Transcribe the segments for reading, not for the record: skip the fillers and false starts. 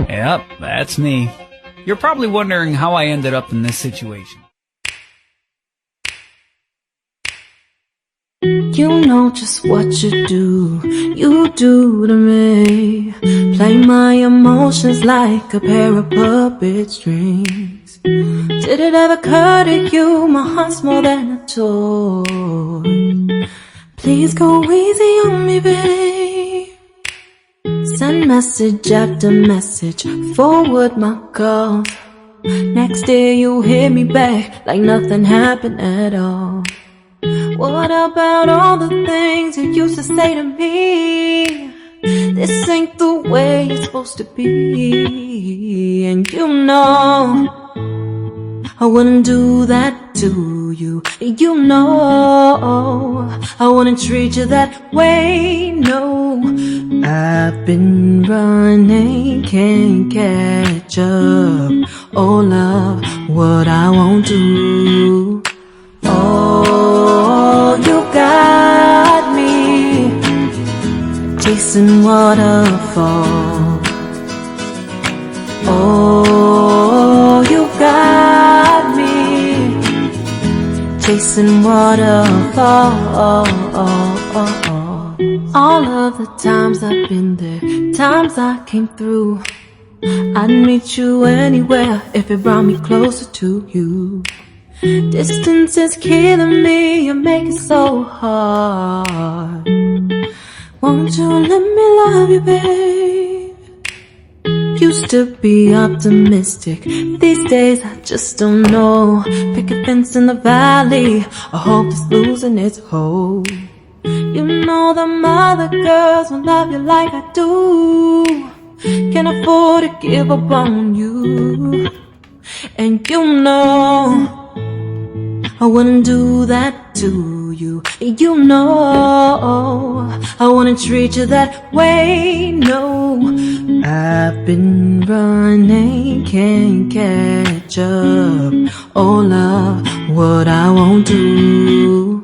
Yep, that's me. You're probably wondering how I ended up in this situation. You know just what you do to me. Play my emotions like a pair of puppet strings. Did it ever occur to you my heart's more than a toy? Please go easy on me, babe. Send message after message, forward my calls. Next day you hit me back like nothing happened at all. What about all the things you used to say to me? This ain't the way it's supposed to be. And you know I wouldn't do that to you. You know I wouldn't treat you that way, no. I've been running, can't catch up. Oh love, what I won't do. Oh, you got me chasing waterfalls. Oh, you got me chasing waterfalls. All of the times I've been there, times I came through, I'd meet you anywhere if it brought me closer to you. Distance is killing me, you make it so hard. Won't you let me love you, babe? Used to be optimistic, these days I just don't know. Pick a fence in the valley, I hope it's losing its hold. You know them other girls won't love you like I do. Can't afford to give up on you. And you know I wouldn't do that to you. You know I wouldn't treat you that way, no. I've been running, can't catch up. Oh love, what I won't do.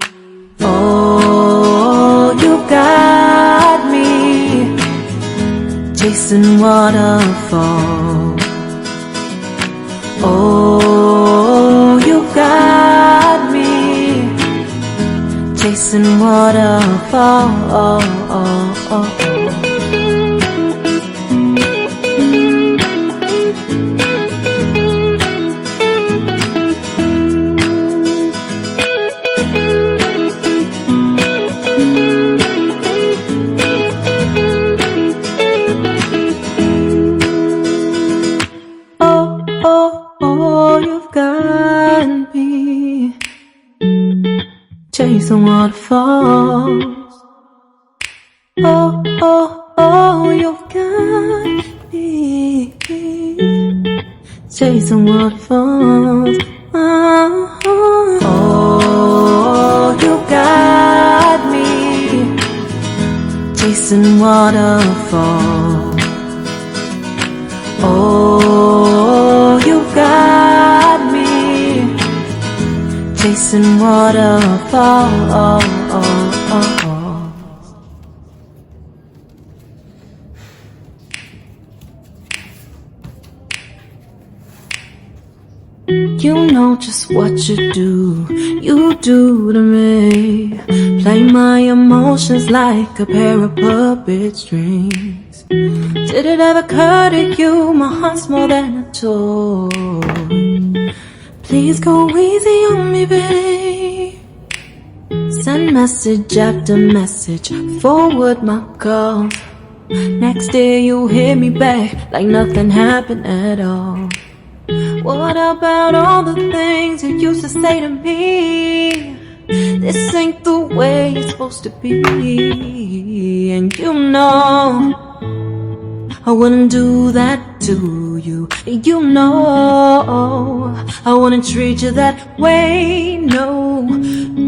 Oh, you got me chasing waterfalls. Oh, you got me chasing waterfalls. Oh, you've got me chasing waterfalls. Oh, you've got me chasing waterfalls. Oh, you got me chasing waterfalls. Oh, you got me chasing waterfalls. You know just what you do to me. Play my emotions like a pair of puppet strings. Did it ever occur to you my heart's more than a toy? Please go easy on me, babe. Send message after message, forward my calls. Next day you hit me back like nothing happened at all. What about all the things you used to say to me? This ain't the way it's supposed to be. And you know I wouldn't do that to you. You know I wouldn't treat you that way, no.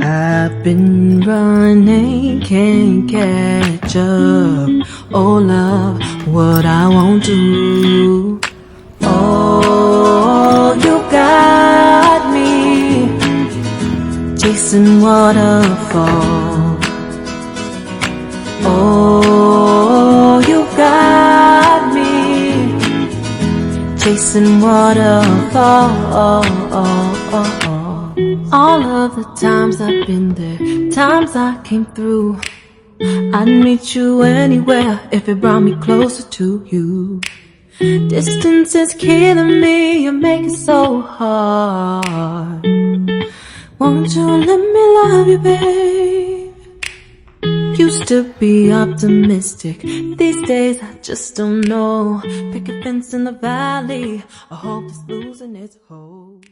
I've been running, can't catch up. Oh love, what I won't do. Oh, you got me chasing waterfalls. Oh, you got me chasing waterfalls. All of the times I've been there, times I came through, I'd meet you anywhere if it brought me closer to you. Distance is killing me, you make it so hard. Won't you let me love you, babe? Used to be optimistic, these days I just don't know. Pick a fence in the valley, I hope it's losing its hold.